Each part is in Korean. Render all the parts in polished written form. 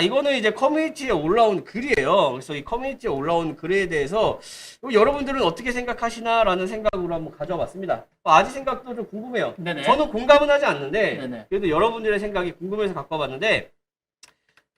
이거는 이제 커뮤니티에 올라온 글이에요. 그래서 이 커뮤니티에 올라온 글에 대해서 여러분들은 어떻게 생각하시나라는 생각으로 한번 가져와 봤습니다. 아지 생각도 좀 궁금해요. 네네. 저는 공감은 하지 않는데 네네. 그래도 여러분들의 생각이 궁금해서 갖고 와봤는데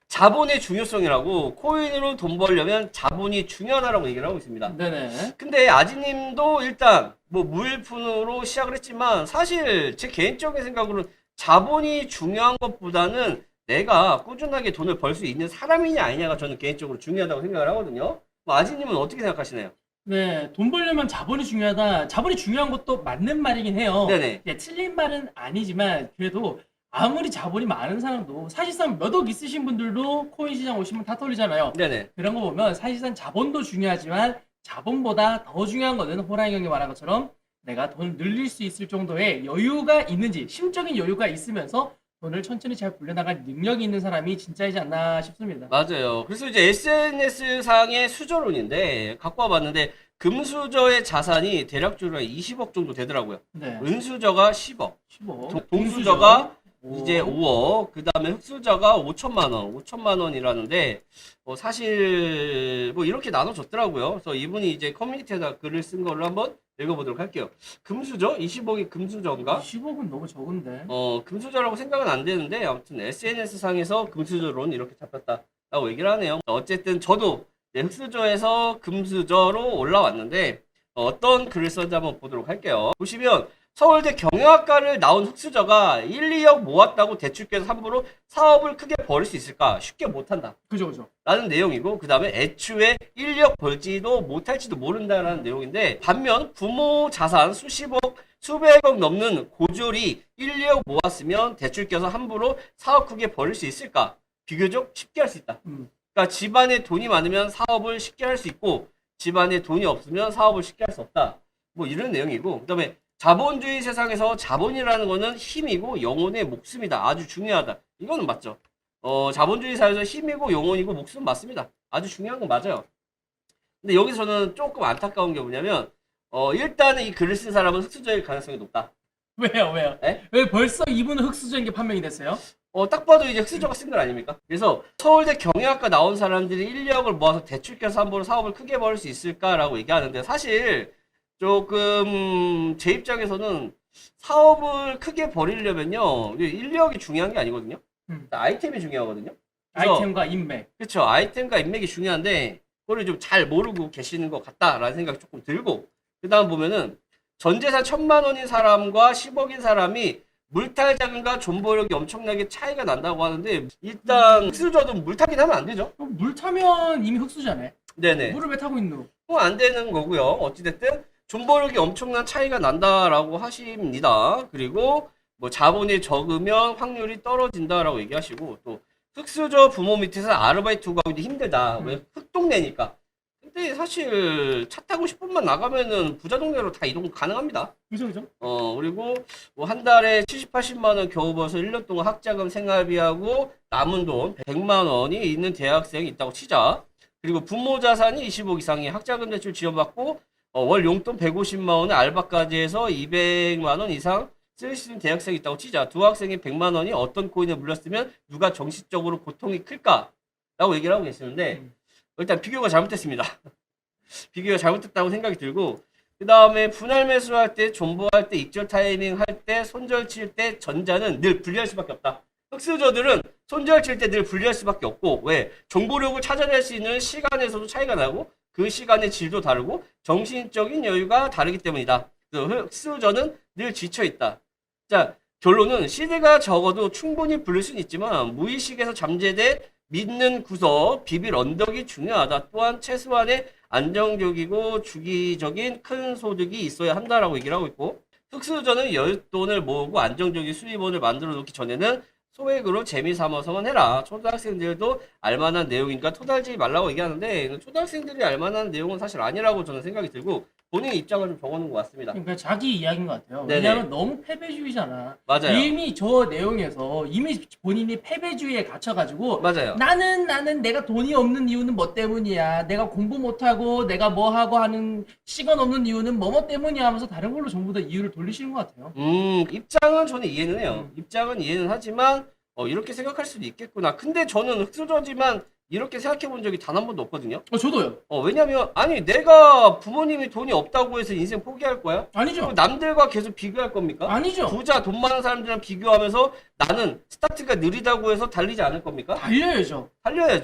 자본의 중요성이라고 코인으로 돈 벌려면 자본이 중요하다라고 얘기를 하고 있습니다. 네네. 근데 아지님도 일단 뭐 무일푼으로 시작을 했지만 사실 제 개인적인 생각으로는 자본이 중요한 것보다는 내가 꾸준하게 돈을 벌 수 있는 사람이냐 아니냐가 저는 개인적으로 중요하다고 생각을 하거든요. 뭐 아지님은 어떻게 생각하시나요? 네, 돈 벌려면 자본이 중요하다. 자본이 중요한 것도 맞는 말이긴 해요. 네네. 네, 틀린 말은 아니지만 그래도 아무리 자본이 많은 사람도 사실상 몇 억 있으신 분들도 코인 시장 오시면 다 털리잖아요. 네네. 그런 거 보면 사실상 자본도 중요하지만 자본보다 더 중요한 거는 호랑이 형이 말한 것처럼 내가 돈을 늘릴 수 있을 정도의 여유가 있는지, 심적인 여유가 있으면서 돈을 천천히 잘 불려나갈 능력이 있는 사람이 진짜이지 않나 싶습니다. 맞아요. 그래서 이제 SNS상의 수저론인데 갖고 와봤는데 금수저의 자산이 대략적으로 20억 정도 되더라고요. 네. 은수저가 10억. 15. 동수저가 오. 이제 5억, 그 다음에 흑수저가 5천만 원, 5천만 원이라는데, 사실, 뭐, 이렇게 나눠줬더라고요. 그래서 이분이 이제 커뮤니티에다 글을 쓴 걸로 한번 읽어보도록 할게요. 금수저? 20억이 금수저인가? 15은 너무 적은데. 금수저라고 생각은 안 되는데, 아무튼 SNS상에서 금수저론 이렇게 잡혔다라고 얘기를 하네요. 어쨌든 저도 이제 흑수저에서 금수저로 올라왔는데, 어떤 글을 썼는지 한번 보도록 할게요. 보시면, 서울대 경영학과를 나온 흑수저가 1, 2억 모았다고 대출 깨서 함부로 사업을 크게 벌일 수 있을까? 쉽게 못한다. 그죠, 그죠. 라는 내용이고 그 다음에 애초에 1, 2억 벌지도 못할지도 모른다라는 내용인데 반면 부모 자산 수십억, 수백억 넘는 고졸이 1, 2억 모았으면 대출 깨서 함부로 사업 크게 벌일 수 있을까? 비교적 쉽게 할 수 있다. 그러니까 집안에 돈이 많으면 사업을 쉽게 할 수 있고 집안에 돈이 없으면 사업을 쉽게 할 수 없다. 뭐 이런 내용이고 그 다음에 자본주의 세상에서 자본이라는 거는 힘이고 영혼의 목숨이다. 아주 중요하다. 이거는 맞죠. 자본주의 사회에서 힘이고 영혼이고 목숨 맞습니다. 아주 중요한 건 맞아요. 근데 여기서 저는 조금 안타까운 게 뭐냐면, 일단은 이 글을 쓴 사람은 흑수저일 가능성이 높다. 왜요, 왜요? 에? 왜 벌써 이분은 흑수저인 게 판명이 됐어요? 딱 봐도 이제 흑수저가 쓴 글 아닙니까? 그래서 서울대 경영학과 나온 사람들이 1, 2억을 모아서 대출 껴서 함부로 사업을 크게 벌일 수 있을까라고 얘기하는데 사실 조금 제 입장에서는 사업을 크게 벌이려면요 1, 2억이 중요한 게 아니거든요. 아이템이 중요하거든요. 그래서 아이템과 인맥. 그쵸. 아이템과 인맥이 중요한데, 그거를 좀 잘 모르고 계시는 것 같다라는 생각이 조금 들고, 그 다음 보면은, 전재산 1,000만 원인 사람과 10억인 사람이 물탈 자금과 존버력이 엄청나게 차이가 난다고 하는데, 일단, 흑수저도 물타기는 하면 안 되죠? 그럼 물 타면 이미 흑수저네. 네네. 물을 왜 타고 있노? 안 되는 거고요. 어찌됐든, 존버력이 엄청난 차이가 난다라고 하십니다. 그리고, 뭐, 자본이 적으면 확률이 떨어진다라고 얘기하시고, 또, 흑수저 부모 밑에서 아르바이트 구하기 힘들다. 왜? 흑동네니까. 근데 사실 차 타고 10분만 나가면은 부자 동네로 다 이동 가능합니다. 그죠, 그죠? 그리고 뭐 한 달에 70, 80만 원 겨우 벌어서 1년 동안 학자금 생활비하고 남은 돈 100만 원이 있는 대학생이 있다고 치자. 그리고 부모 자산이 20억 이상의 학자금 대출 지원받고 월 용돈 150만 원에 알바까지 해서 200만 원 이상 쓸 수 있는 대학생이 있다고 치자. 두 학생이 100만 원이 어떤 코인에 물렸으면 누가 정신적으로 고통이 클까? 라고 얘기를 하고 계시는데 일단 비교가 잘못됐습니다. 비교가 잘못됐다고 생각이 들고 그 다음에 분할 매수할 때, 존버할 때, 익절 타이밍 할 때, 손절 칠 때 전자는 늘 불리할 수밖에 없다. 흑수저들은 손절 칠 때 늘 불리할 수밖에 없고 왜? 정보력을 찾아낼 수 있는 시간에서도 차이가 나고 그 시간의 질도 다르고 정신적인 여유가 다르기 때문이다. 흑수저는 늘 지쳐있다. 자, 결론은 시드가 적어도 충분히 불릴 수는 있지만 무의식에서 잠재된 믿는 구석, 비빌 언덕이 중요하다. 또한 최소한의 안정적이고 주기적인 큰 소득이 있어야 한다라고 얘기를 하고 있고 흑수저는 여윳돈을 모으고 안정적인 수입원을 만들어 놓기 전에는 소액으로 재미 삼아서만 해라. 초등학생들도 알만한 내용이니까 토달지 말라고 얘기하는데 초등학생들이 알만한 내용은 사실 아니라고 저는 생각이 들고 본인의 입장을 좀 적어놓은 것 같습니다. 그러니까 자기 이야기인 것 같아요. 네네. 왜냐하면 너무 패배주의잖아. 맞아요. 이미 저 내용에서 이미 본인이 패배주의에 갇혀가지고 맞아요. 나는 내가 돈이 없는 이유는 뭐 때문이야. 내가 공부 못하고 내가 뭐 하고 하는 시간 없는 이유는 뭐 때문이야 하면서 다른 걸로 전부 다 이유를 돌리시는 것 같아요. 입장은 저는 이해는 해요. 입장은 이해는 하지만 이렇게 생각할 수도 있겠구나. 근데 저는 흑수저지만 이렇게 생각해 본 적이 단 한 번도 없거든요. 저도요. 왜냐면 아니 내가 부모님이 돈이 없다고 해서 인생 포기할 거야? 아니죠. 그리고 남들과 계속 비교할 겁니까? 아니죠. 부자 돈 많은 사람들이랑 비교하면서 나는 스타트가 느리다고 해서 달리지 않을 겁니까? 달려야죠. 달려야죠.